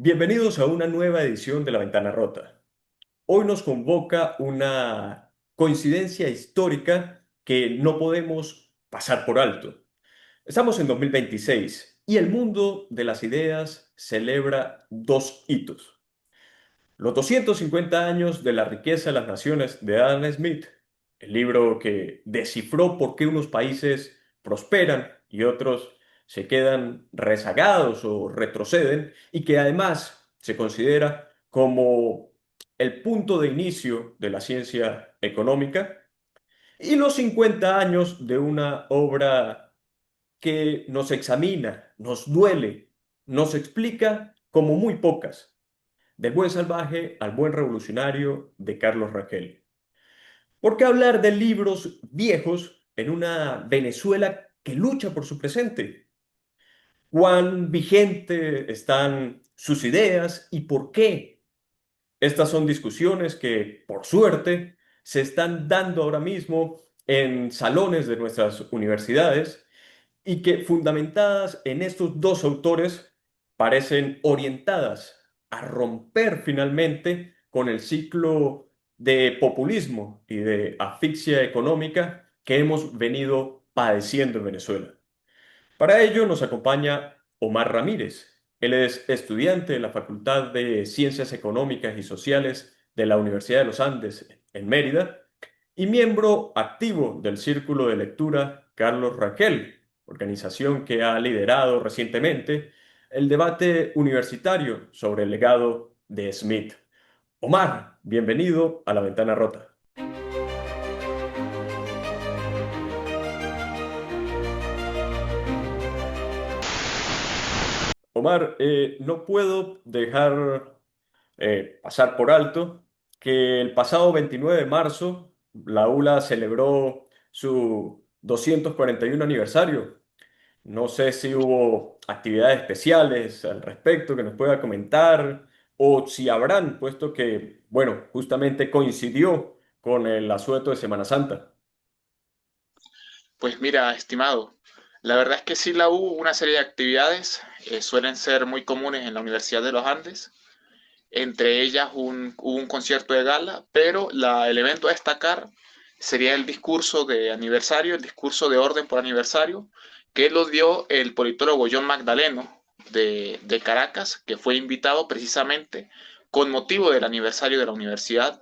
Bienvenidos a una nueva edición de La Ventana Rota. Hoy nos convoca una coincidencia histórica que no podemos pasar por alto. Estamos en 2026 y el mundo de las ideas celebra dos hitos. Los 250 años de la riqueza de las naciones de Adam Smith, el libro que descifró por qué unos países prosperan y otros se quedan rezagados o retroceden, y que además se considera como el punto de inicio de la ciencia económica, y los 50 años de una obra que nos examina, nos duele, nos explica como muy pocas. Del buen salvaje al buen revolucionario de Carlos Rangel. ¿Por qué hablar de libros viejos en una Venezuela que lucha por su presente? ¿Cuán vigente están sus ideas y por qué? Estas son discusiones que, por suerte, se están dando ahora mismo en salones de nuestras universidades y que, fundamentadas en estos dos autores, parecen orientadas a romper finalmente con el ciclo de populismo y de asfixia económica que hemos venido padeciendo en Venezuela. Para ello nos acompaña Omar Ramírez. Él es estudiante de la Facultad de Ciencias Económicas y Sociales de la Universidad de los Andes en Mérida y miembro activo del Círculo de Lectura Carlos Rangel, organización que ha liderado recientemente el debate universitario sobre el legado de Smith. Omar, bienvenido a La Ventana Rota. Omar, no puedo dejar pasar por alto que el pasado 29 de marzo la ULA celebró su 241 aniversario. No sé si hubo actividades especiales al respecto que nos pueda comentar o si habrán, puesto que, bueno, justamente coincidió con el asueto de Semana Santa. Pues mira, estimado, la verdad es que sí la hubo una serie de actividades, suelen ser muy comunes en la Universidad de los Andes, entre ellas hubo un concierto de gala, pero el evento a destacar sería el discurso de aniversario, el discurso de orden por aniversario, que lo dio el politólogo John Magdaleno de Caracas, que fue invitado precisamente con motivo del aniversario de la universidad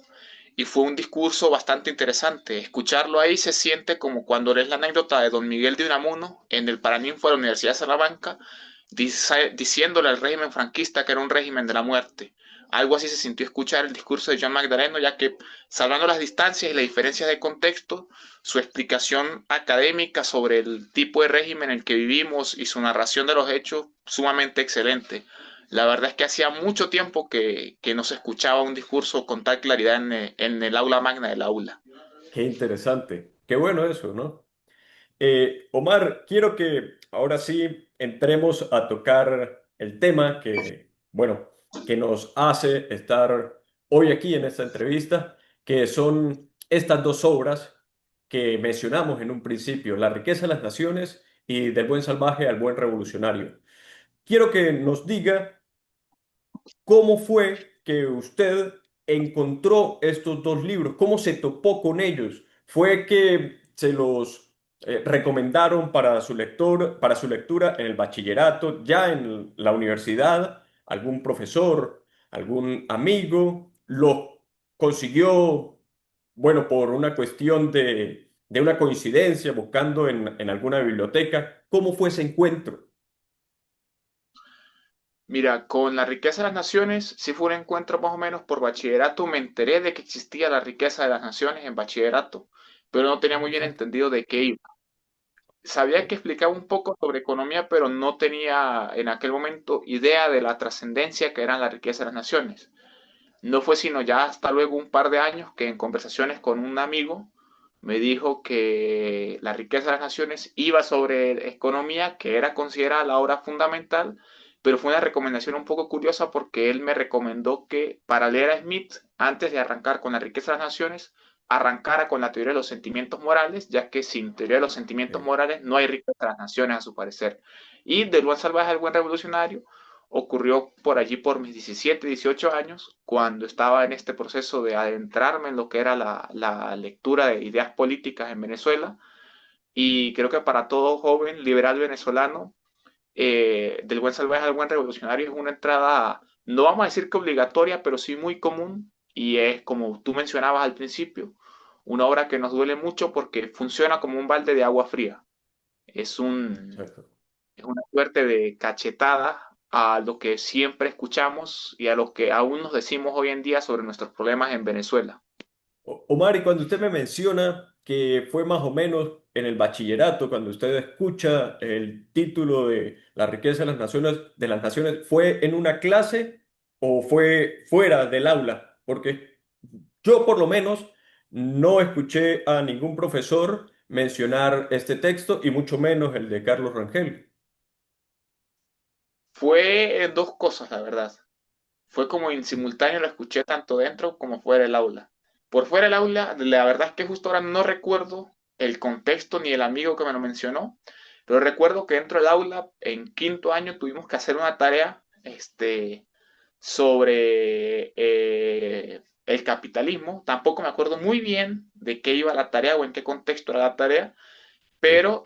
y fue un discurso bastante interesante. Escucharlo ahí se siente como cuando lees la anécdota de don Miguel de Unamuno en el Paraninfo de la Universidad de Salamanca, diciéndole al régimen franquista que era un régimen de la muerte. Algo así se sintió escuchar el discurso de John Magdaleno, ya que, salvando las distancias y las diferencias de contexto, su explicación académica sobre el tipo de régimen en el que vivimos y su narración de los hechos, sumamente excelente. La verdad es que hacía mucho tiempo que no se escuchaba un discurso con tal claridad en el aula magna del aula. Qué interesante. Qué bueno eso, ¿no? Omar, quiero que ahora sí entremos a tocar el tema que, bueno, que nos hace estar hoy aquí en esta entrevista, que son estas dos obras que mencionamos en un principio, La riqueza de las naciones y Del buen salvaje al buen revolucionario. Quiero que nos diga cómo fue que usted encontró estos dos libros, cómo se topó con ellos. ¿Fue que se los recomendaron para su lector, para su lectura en el bachillerato, ya en la universidad? ¿Algún profesor, algún amigo lo consiguió, bueno, por una cuestión de una coincidencia, buscando en alguna biblioteca? ¿Cómo fue ese encuentro? Mira, con la riqueza de las naciones, sí fue un encuentro más o menos por bachillerato. Me enteré de que existía la riqueza de las naciones en bachillerato, pero no tenía muy bien entendido de qué iba. Sabía que explicaba un poco sobre economía, pero no tenía en aquel momento idea de la trascendencia que eran la riqueza de las naciones. No fue sino ya hasta luego un par de años que en conversaciones con un amigo me dijo que La riqueza de las naciones iba sobre economía, que era considerada la obra fundamental, pero fue una recomendación un poco curiosa porque él me recomendó que para leer a Smith, antes de arrancar con La riqueza de las naciones, arrancara con la teoría de los sentimientos morales, ya que sin teoría de los sentimientos Ok. morales no hay riqueza de las naciones, a su parecer. Y del buen salvaje al buen revolucionario, ocurrió por allí por mis 17, 18 años, cuando estaba en este proceso de adentrarme en lo que era la lectura de ideas políticas en Venezuela. Y creo que para todo joven liberal venezolano, del buen salvaje al buen revolucionario es una entrada, no vamos a decir que obligatoria, pero sí muy común. Y es, como tú mencionabas al principio, una obra que nos duele mucho porque funciona como un balde de agua fría. Es un, Exacto. es una suerte de cachetada a lo que siempre escuchamos y a lo que aún nos decimos hoy en día sobre nuestros problemas en Venezuela. Omar, y cuando usted me menciona que fue más o menos en el bachillerato, cuando usted escucha el título de La riqueza de las naciones, ¿fue en una clase o fue fuera del aula? Porque yo por lo menos no escuché a ningún profesor mencionar este texto y mucho menos el de Carlos Rangel. Fue dos cosas, la verdad. Fue como en simultáneo, lo escuché tanto dentro como fuera del aula. Por fuera del aula, la verdad es que justo ahora no recuerdo el contexto ni el amigo que me lo mencionó, pero recuerdo que dentro del aula, en quinto año, tuvimos que hacer una tarea sobre el capitalismo. Tampoco me acuerdo muy bien de qué iba la tarea o en qué contexto era la tarea, Sí, pero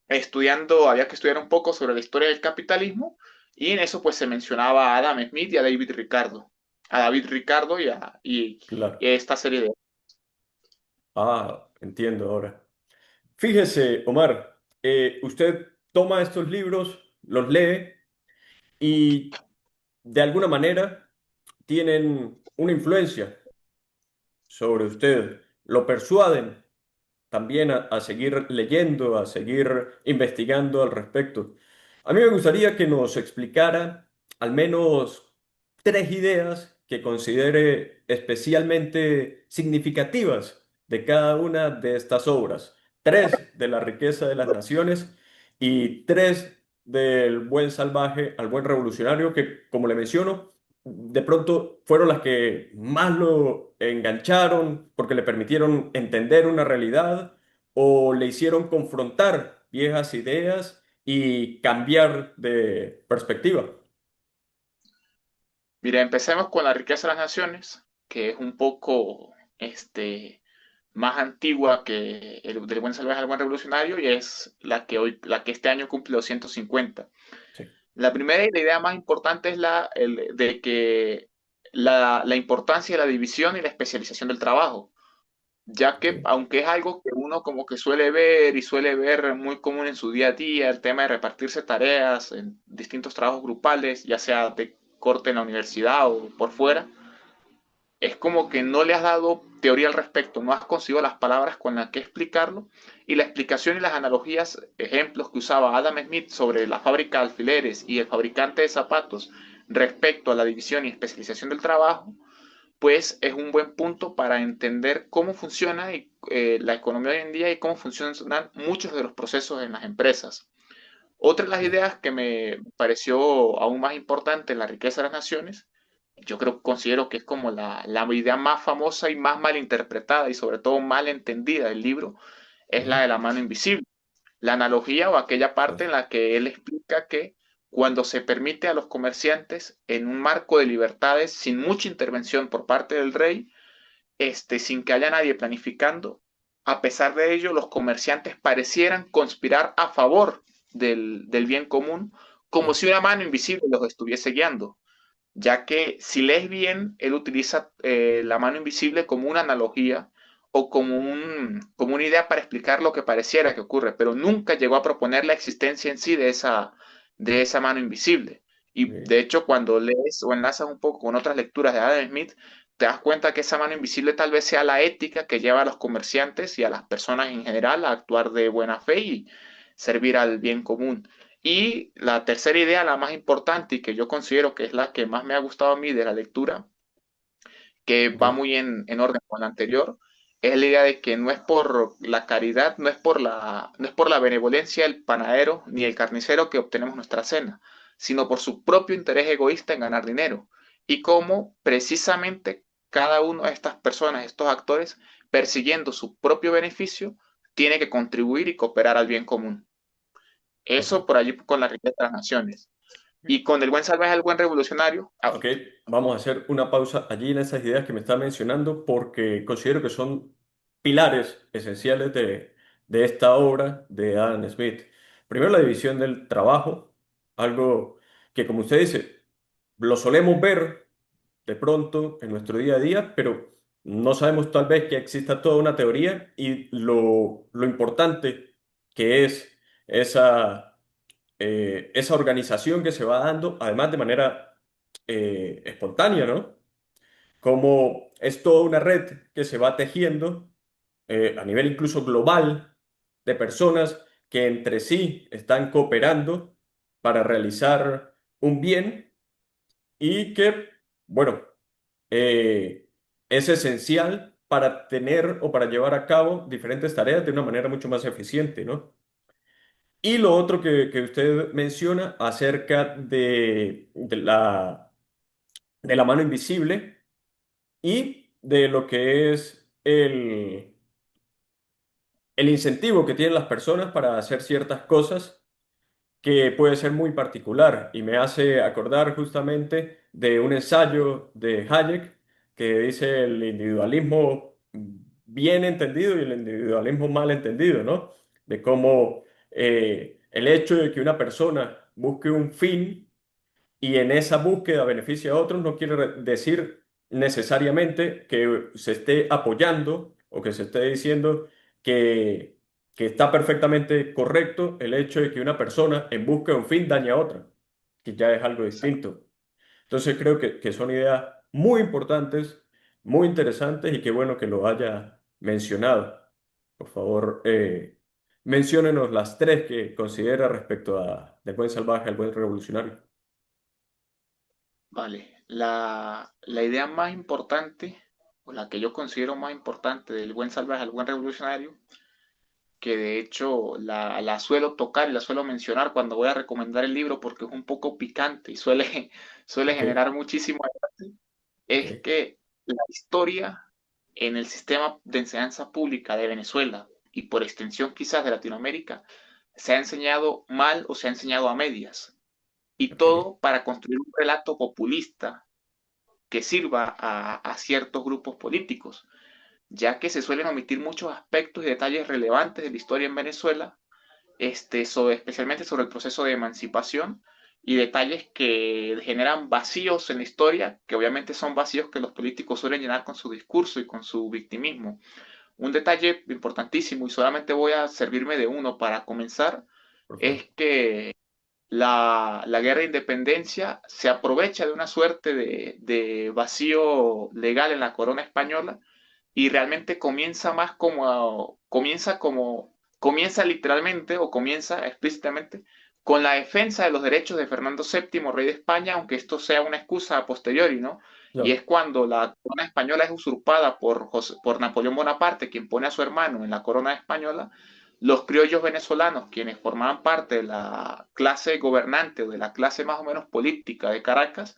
estudiando, había que estudiar un poco sobre la historia del capitalismo y en eso pues se mencionaba a Adam Smith y a David Ricardo. A David Ricardo y claro. a esta serie de... Ah, entiendo ahora. Fíjese, Omar, usted toma estos libros, los lee y de alguna manera tienen una influencia sobre usted, lo persuaden también a seguir leyendo, a seguir investigando al respecto. A mí me gustaría que nos explicara al menos tres ideas que considere especialmente significativas de cada una de estas obras. Tres de La riqueza de las naciones y tres del buen salvaje al buen revolucionario, que como le menciono, de pronto fueron las que más lo engancharon porque le permitieron entender una realidad o le hicieron confrontar viejas ideas y cambiar de perspectiva. Mira, empecemos con la riqueza de las naciones, que es un poco más antigua que el del buen salvaje al buen revolucionario y es la que este año cumple los 150. Sí, La primera y la idea más importante es de que la importancia de la división y la especialización del trabajo, ya ok, que aunque es algo que uno como que suele ver y suele ver muy común en su día a día, el tema de repartirse tareas en distintos trabajos grupales, ya sea de corte en la universidad o por fuera, es como que no le has dado teoría al respecto, no has conseguido las palabras con las que explicarlo y la explicación y las analogías, ejemplos que usaba Adam Smith sobre la fábrica de alfileres y el fabricante de zapatos respecto a la división y especialización del trabajo, pues es un buen punto para entender cómo funciona la economía hoy en día y cómo funcionan muchos de los procesos en las empresas. Otra de las bien, ideas que me pareció aún más importante en la riqueza de las naciones, yo creo, considero que es como la idea más famosa y más mal interpretada y sobre todo mal entendida del libro, es la ujú, de la mano invisible. La analogía o aquella parte exacto, en la que él explica que cuando se permite a los comerciantes en un marco de libertades sin mucha intervención por parte del rey, sin que haya nadie planificando, a pesar de ello, los comerciantes parecieran conspirar a favor del bien común, como sí, si una mano invisible los estuviese guiando, ya que si lees bien, él utiliza la mano invisible como una analogía o como una idea para explicar lo que pareciera que ocurre, pero nunca llegó a proponer la existencia en sí de esa mano invisible. Y ok, de hecho, cuando lees o enlazas un poco con otras lecturas de Adam Smith, te das cuenta que esa mano invisible tal vez sea la ética que lleva a los comerciantes y a las personas en general a actuar de buena fe y servir al bien común. Y la tercera idea, la más importante y que yo considero que es la que más me ha gustado a mí de la lectura, que ok, va muy en orden con la anterior, es la idea de que no es por la caridad, no es por la benevolencia del panadero ni el carnicero que obtenemos nuestra cena, sino por su propio interés egoísta en ganar dinero. Y cómo precisamente cada una de estas personas, estos actores, persiguiendo su propio beneficio, tiene que contribuir y cooperar al bien común. Eso Ok. por allí con la riqueza de las naciones. Y con el buen salvaje, el buen revolucionario. Ok, vamos a hacer una pausa allí en esas ideas que me está mencionando porque considero que son pilares esenciales de esta obra de Adam Smith. Primero, la división del trabajo, algo que, como usted dice, lo solemos ver de pronto en nuestro día a día, pero no sabemos tal vez que exista toda una teoría y lo importante que es esa esa organización que se va dando, además de manera espontánea, ¿no? Como es toda una red que se va tejiendo a nivel incluso global de personas que entre sí están cooperando para realizar un bien y que, bueno, eh, es esencial para tener o para llevar a cabo diferentes tareas de una manera mucho más eficiente, ¿no? Y lo otro que usted menciona acerca de la mano invisible y de lo que es el incentivo que tienen las personas para hacer ciertas cosas que puede ser muy particular y me hace acordar justamente de un ensayo de Hayek que dice el individualismo bien entendido y el individualismo mal entendido, ¿no? De cómo el hecho de que una persona busque un fin y en esa búsqueda beneficia a otros no quiere decir necesariamente que se esté apoyando o que se esté diciendo que, que está perfectamente correcto el hecho de que una persona en busca de un fin daña a otra, que ya es algo distinto. Entonces creo que son ideas muy importantes, muy interesantes y qué bueno que lo haya mencionado. Por favor, menciónenos las tres que considera respecto a del buen salvaje al buen revolucionario. Vale, la idea más importante, o la que yo considero más importante del buen salvaje al buen revolucionario, que de hecho la suelo tocar y la suelo mencionar cuando voy a recomendar el libro porque es un poco picante y suele, suele Ok, generar muchísimo debate, ok, es que la historia en el sistema de enseñanza pública de Venezuela y por extensión quizás de Latinoamérica se ha enseñado mal o se ha enseñado a medias. Y ok, todo para construir un relato populista que sirva a ciertos grupos políticos, ya que se suelen omitir muchos aspectos y detalles relevantes de la historia en Venezuela, especialmente sobre el proceso de emancipación y detalles que generan vacíos en la historia, que obviamente son vacíos que los políticos suelen llenar con su discurso y con su victimismo. Un detalle importantísimo, y solamente voy a servirme de uno para comenzar, por favor. es que la guerra de independencia se aprovecha de una suerte de vacío legal en la corona española y realmente comienza literalmente o comienza explícitamente con la defensa de los derechos de Fernando VII, rey de España, aunque esto sea una excusa a posteriori, ¿no? Y No, es cuando la corona española es usurpada por Napoleón Bonaparte, quien pone a su hermano en la corona española. Los criollos venezolanos, quienes formaban parte de la clase gobernante o de la clase más o menos política de Caracas,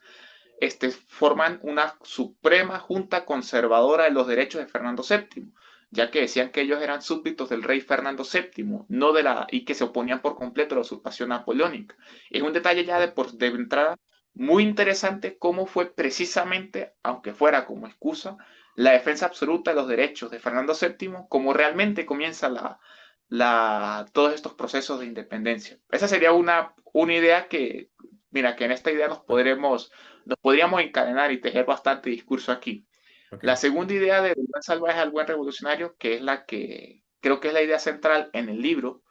forman una suprema junta conservadora de los derechos de Fernando VII, ya que decían que ellos eran súbditos del rey Fernando VII, no de y que se oponían por completo a la usurpación napoleónica. Es un detalle ya de entrada muy interesante cómo fue precisamente, aunque fuera como excusa, la defensa absoluta de los derechos de Fernando VII, como realmente comienza todos estos procesos de independencia. Esa sería una idea que, mira, que en esta idea nos podríamos encadenar y tejer bastante discurso aquí. ok, La segunda idea de buen salvaje al buen revolucionario, que es la que creo que es la idea central en el libro,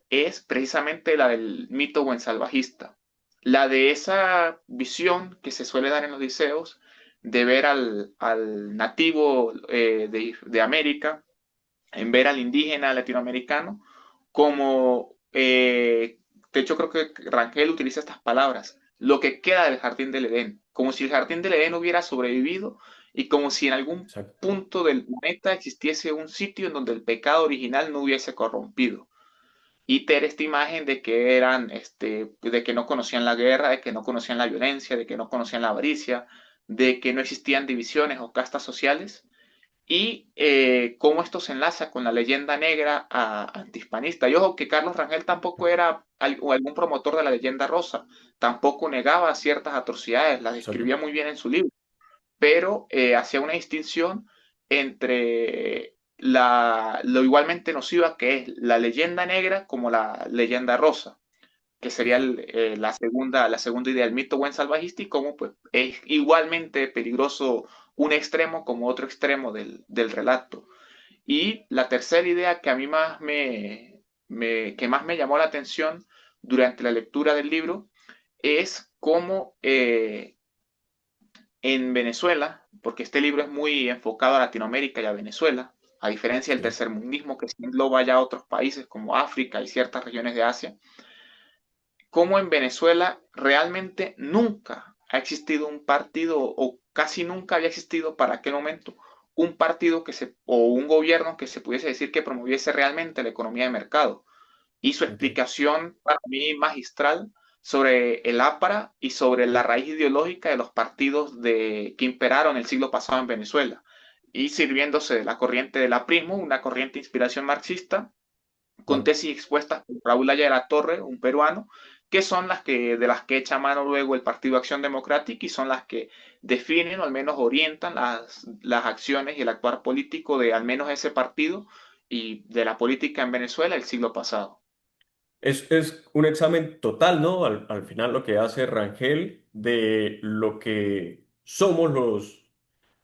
es precisamente la del mito buen salvajista. La de esa visión que se suele dar en los liceos de ver al nativo de América, en ver al indígena latinoamericano como, de hecho creo que Rangel utiliza estas palabras, lo que queda del jardín del Edén, como si el jardín del Edén hubiera sobrevivido y como si en algún exacto. punto del planeta existiese un sitio en donde el pecado original no hubiese corrompido. Y tener esta imagen de que de que no conocían la guerra, de que no conocían la violencia, de que no conocían la avaricia, de que no existían divisiones o castas sociales y cómo esto se enlaza con la leyenda negra antihispanista. Y ojo que Carlos Rangel tampoco era algún promotor de la leyenda rosa, tampoco negaba ciertas atrocidades, las Exacto. describía muy bien en su libro, pero hacía una distinción entre lo igualmente nociva que es la leyenda negra como la leyenda rosa, que sería Ujú. la segunda idea, el mito buen salvajista, y cómo pues, es igualmente peligroso un extremo como otro extremo del relato. Y la tercera idea que a mí que más me llamó la atención durante la lectura del libro es cómo en Venezuela, porque este libro es muy enfocado a Latinoamérica y a Venezuela, a diferencia del Sí. tercermundismo que sí engloba ya otros países como África y ciertas regiones de Asia, cómo en Venezuela realmente nunca ha existido un partido o casi nunca había existido para aquel momento un partido o un gobierno que se pudiese decir que promoviese realmente la economía de mercado. Y su Ok. explicación para mí magistral sobre el APRA y sobre la raíz ideológica de los partidos que imperaron el siglo pasado en Venezuela, y sirviéndose de la corriente del aprismo, una corriente de inspiración marxista, con Claro. tesis expuestas por Raúl Aya de la Torre, un peruano, que son de las que echa mano luego el Partido Acción Democrática y son las que definen o al menos orientan las acciones y el actuar político de al menos ese partido y de la política en Venezuela el siglo pasado. Es un examen total, ¿no? Al final lo que hace Rangel de lo que somos los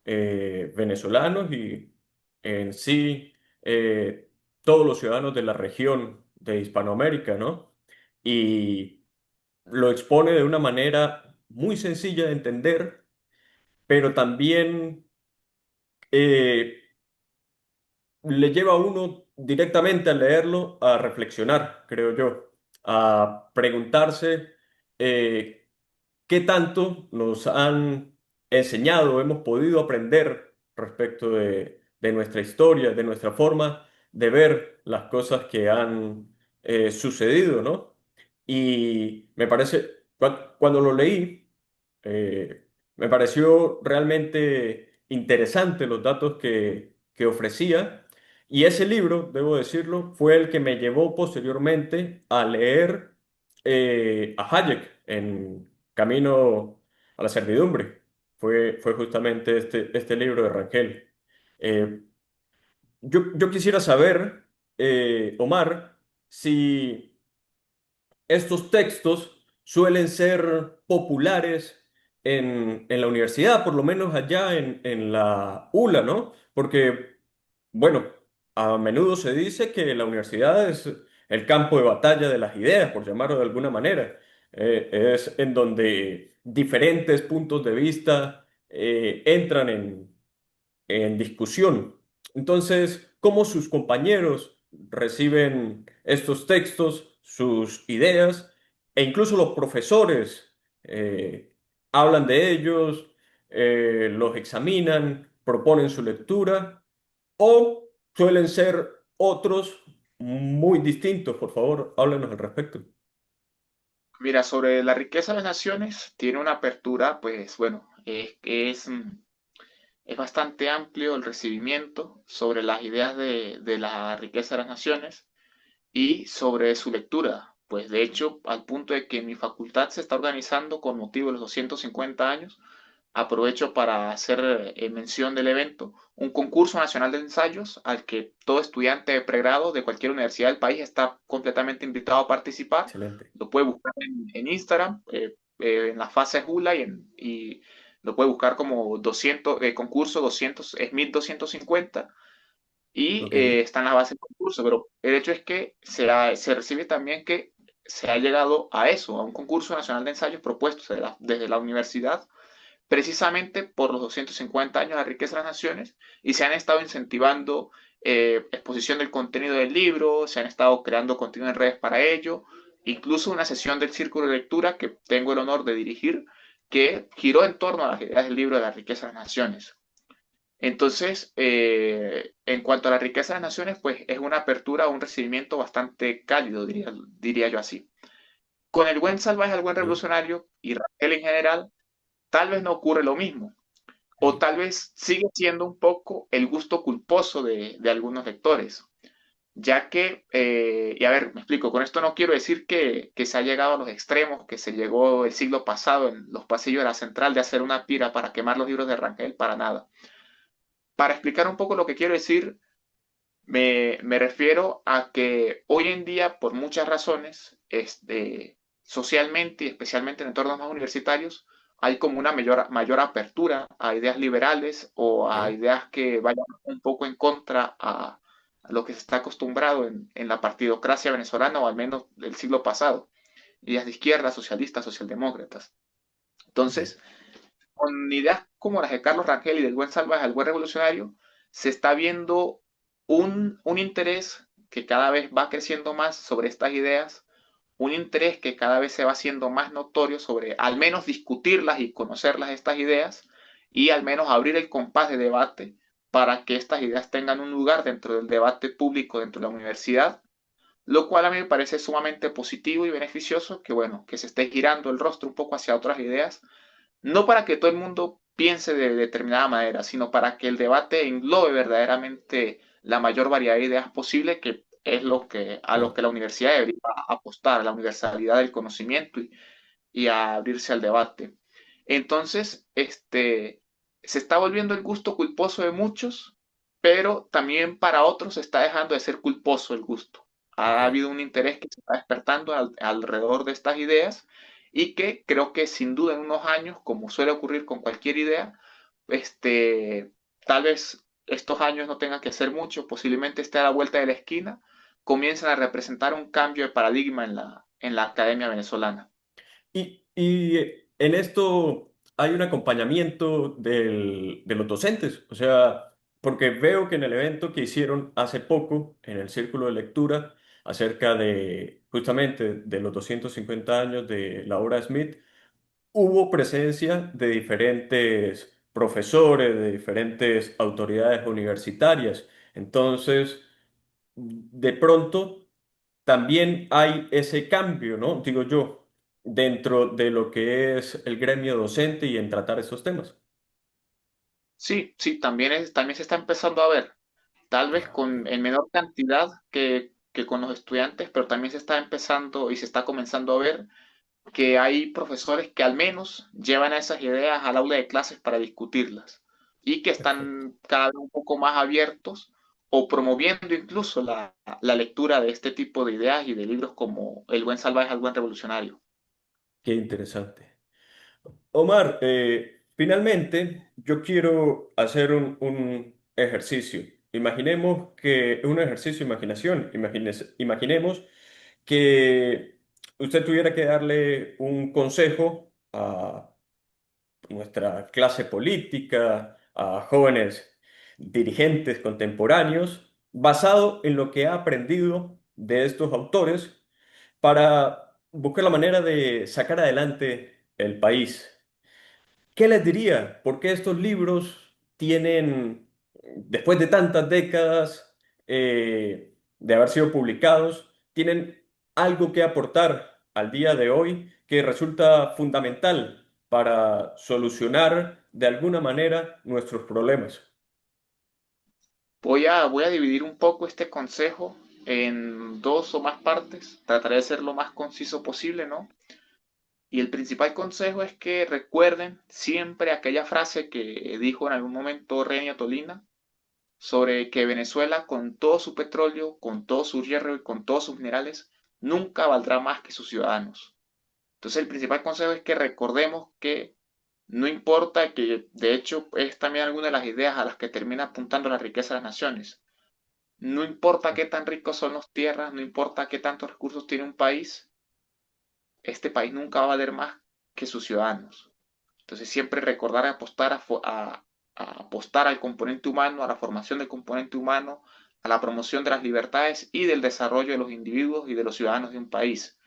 venezolanos y en sí todos los ciudadanos de la región de Hispanoamérica, ¿no? Y lo expone de una manera muy sencilla de entender, pero también eh, le lleva a uno directamente al leerlo a reflexionar, creo yo, a preguntarse eh, qué tanto nos han enseñado, hemos podido aprender respecto de nuestra historia, de nuestra forma de ver las cosas que han sucedido, ¿no? Y me parece, cuando lo leí, me pareció realmente interesante los datos que ofrecía. Y ese libro, debo decirlo, fue el que me llevó posteriormente a leer a Hayek en Camino a la Servidumbre. Fue justamente este libro de Rangel. Eh, yo quisiera saber, Omar, si estos textos suelen ser populares en la universidad, por lo menos allá en la ULA, ¿no? Porque, bueno, a menudo se dice que la universidad es el campo de batalla de las ideas, por llamarlo de alguna manera. Es en donde diferentes puntos de vista entran en discusión. Entonces, ¿cómo sus compañeros reciben estos textos, sus ideas, e incluso los profesores hablan de ellos, los examinan, proponen su lectura, o suelen ser otros muy distintos? Por favor, háblenos al respecto. Mira, sobre la riqueza de las naciones, tiene una apertura, pues bueno, es bastante amplio el recibimiento sobre las ideas de la riqueza de las naciones y sobre su lectura. Pues de hecho, al punto de que mi facultad se está organizando con motivo de los 250 años, aprovecho para hacer mención del evento, un concurso nacional de ensayos al que todo estudiante de pregrado de cualquier universidad del país está completamente invitado a participar. Excelente. Lo puede buscar en Instagram, en la fase Jula y lo puede buscar como 200, concurso 200, SMIT 250 y Ok, está en la base del concurso, pero el hecho es que se recibe también que se ha llegado a eso, a un concurso nacional de ensayos propuestos desde la universidad, precisamente por los 250 años de la riqueza de las naciones, y se han estado incentivando exposición del contenido del libro, se han estado creando contenido en redes para ello, incluso una sesión del círculo de lectura que tengo el honor de dirigir, que giró en torno a las ideas del libro de la riqueza de las naciones. Entonces, en cuanto a la riqueza de las naciones, pues es una apertura, un recibimiento bastante cálido, diría yo así. Con el buen salvaje al buen ok. revolucionario y Raquel en general, tal vez no ocurre lo mismo. o tal vez sigue siendo un poco el gusto culposo de algunos lectores, ya que, y a ver, me explico, con esto no quiero decir que se ha llegado a los extremos, que se llegó el siglo pasado en los pasillos de la central de hacer una pira para quemar los libros de Rangel, para nada. Para explicar un poco lo que quiero decir, me refiero a que hoy en día, por muchas razones, socialmente y especialmente en entornos más universitarios, hay como una mayor apertura a ideas liberales o a Ok, ideas que vayan un poco en contra a lo que se está acostumbrado en la partidocracia venezolana o al menos del siglo pasado. Ideas de izquierda, socialistas, socialdemócratas. ok, Entonces, con ideas como las de Carlos Rangel y del buen salvaje al buen revolucionario, se está viendo un interés que cada vez va creciendo más sobre estas ideas, un interés que cada vez se va haciendo más notorio sobre al menos discutirlas y conocerlas estas ideas y al menos abrir el compás de debate para que estas ideas tengan un lugar dentro del debate público dentro de la universidad, lo cual a mí me parece sumamente positivo y beneficioso que, bueno, que se esté girando el rostro un poco hacia otras ideas no para que todo el mundo piense de determinada manera, sino para que el debate englobe verdaderamente la mayor variedad de ideas posible, que es a lo claro. que la universidad debería apostar, a la universalidad del conocimiento y a abrirse al debate. Entonces, se está volviendo el gusto culposo de muchos, pero también para otros se está dejando de ser culposo el gusto. Ok. Ha habido un interés que se está despertando alrededor de estas ideas y que creo que sin duda en unos años, como suele ocurrir con cualquier idea, este, tal vez estos años no tengan que ser mucho, posiblemente esté a la vuelta de la esquina, comiencen a representar un cambio de paradigma en la academia venezolana. Y en esto hay un acompañamiento de los docentes, o sea, porque veo que en el evento que hicieron hace poco, en el Círculo de Lectura, acerca de justamente de los 250 años de la obra Smith, hubo presencia de diferentes profesores, de diferentes autoridades universitarias. Entonces, de pronto también hay ese cambio, ¿no? Digo yo, dentro de lo que es el gremio docente y en tratar esos temas. Sí, sí, también se está empezando a ver, tal vez Ah, ok. en menor cantidad que con los estudiantes, pero también se está empezando y se está comenzando a ver que hay profesores que al menos llevan a esas ideas al aula de clases para discutirlas y que Perfecto. están cada vez un poco más abiertos o promoviendo incluso la lectura de este tipo de ideas y de libros como El buen salvaje al buen revolucionario. Qué interesante. Omar, finalmente yo quiero hacer un ejercicio. Imaginemos que un ejercicio de imaginación. Imaginemos que usted tuviera que darle un consejo a nuestra clase política, a jóvenes dirigentes contemporáneos, basado en lo que ha aprendido de estos autores para buscar la manera de sacar adelante el país. ¿Qué les diría? Porque estos libros tienen, después de tantas décadas de haber sido publicados, tienen algo que aportar al día de hoy que resulta fundamental para solucionar de alguna manera nuestros problemas? Voy a dividir un poco este consejo en dos o más partes. Trataré de ser lo más conciso posible, ¿no? Y el principal consejo es que recuerden siempre aquella frase que dijo en algún momento Renio Tolina sobre que Venezuela, con todo su petróleo, con todo su hierro y con todos sus minerales, nunca valdrá más que sus ciudadanos. Entonces, el principal consejo es que recordemos que no importa que, de hecho, es también alguna de las ideas a las que termina apuntando la riqueza de las naciones. No importa qué tan ricos son las tierras, no importa qué tantos recursos tiene un país, este país nunca va a valer más que sus ciudadanos. Entonces siempre recordar apostar a apostar al componente humano, a la formación del componente humano, a la promoción de las libertades y del desarrollo de los individuos y de los ciudadanos de un país.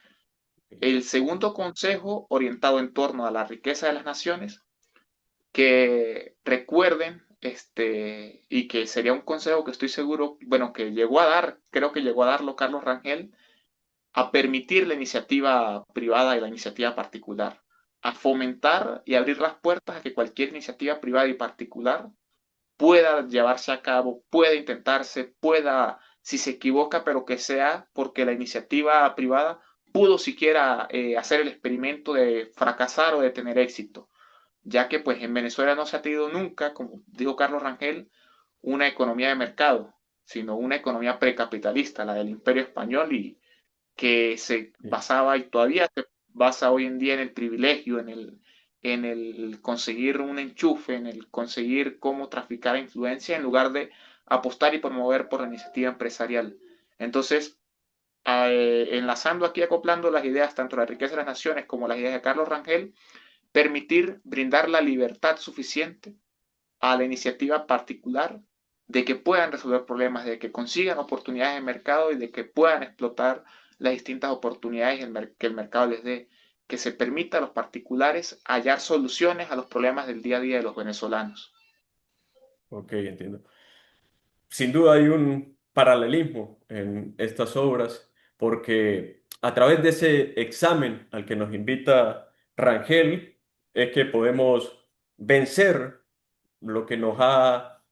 El segundo consejo, orientado en torno a la riqueza de las naciones, que recuerden, y que sería un consejo que estoy seguro, bueno, que llegó a dar, creo que llegó a darlo Carlos Rangel, a permitir la iniciativa privada y la iniciativa particular. a fomentar y abrir las puertas a que cualquier iniciativa privada y particular pueda llevarse a cabo, pueda intentarse, pueda, si se equivoca, pero que sea porque la iniciativa privada pudo siquiera hacer el experimento de fracasar o de tener éxito, ya que pues en Venezuela no se ha tenido nunca, como dijo Carlos Rangel, una economía de mercado, sino una economía precapitalista, la del Imperio Español, y que se basaba y todavía se basa hoy en día en el privilegio, en el conseguir un enchufe, en el conseguir cómo traficar influencia en lugar de apostar y promover por la iniciativa empresarial. Entonces, enlazando aquí, acoplando las ideas tanto de la riqueza de las naciones como las ideas de Carlos Rangel, permitir brindar la libertad suficiente a la iniciativa particular de que puedan resolver problemas, de que consigan oportunidades de mercado y de que puedan explotar las distintas oportunidades que el mercado les dé, que se permita a los particulares hallar soluciones a los problemas del día a día de los venezolanos. Ok, entiendo. Sin duda hay un paralelismo en estas obras, porque a través de ese examen al que nos invita Rangel, es que podemos vencer lo que nos ha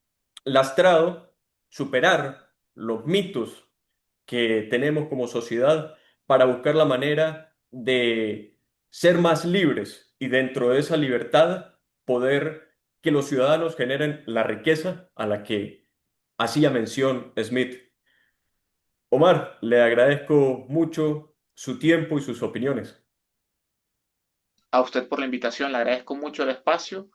lastrado, superar los mitos que tenemos como sociedad para buscar la manera de ser más libres y dentro de esa libertad poder que los ciudadanos generen la riqueza a la que hacía mención Smith. Omar, le agradezco mucho su tiempo y sus opiniones. A usted por la invitación, le agradezco mucho el espacio.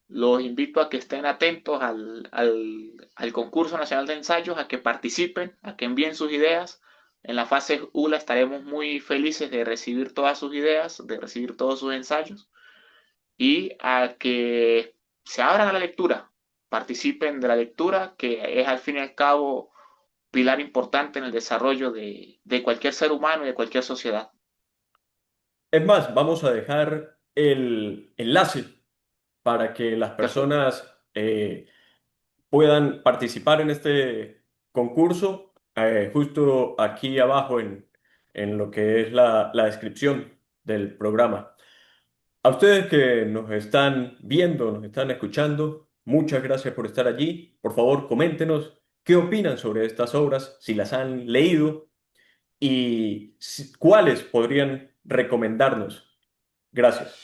Los invito a que estén atentos al concurso nacional de ensayos, a que participen, a que envíen sus ideas. En la fase ULA estaremos muy felices de recibir todas sus ideas, de recibir todos sus ensayos y a que se abran a la lectura, participen de la lectura, que es al fin y al cabo pilar importante en el desarrollo de cualquier ser humano y de cualquier sociedad. Es más, vamos a dejar el enlace para que las Perfecto. personas puedan participar en este concurso justo aquí abajo en lo que es la descripción del programa. A ustedes que nos están viendo, nos están escuchando, muchas gracias por estar allí. Por favor, coméntenos qué opinan sobre estas obras, si las han leído y cuáles podrían recomendarnos. Gracias.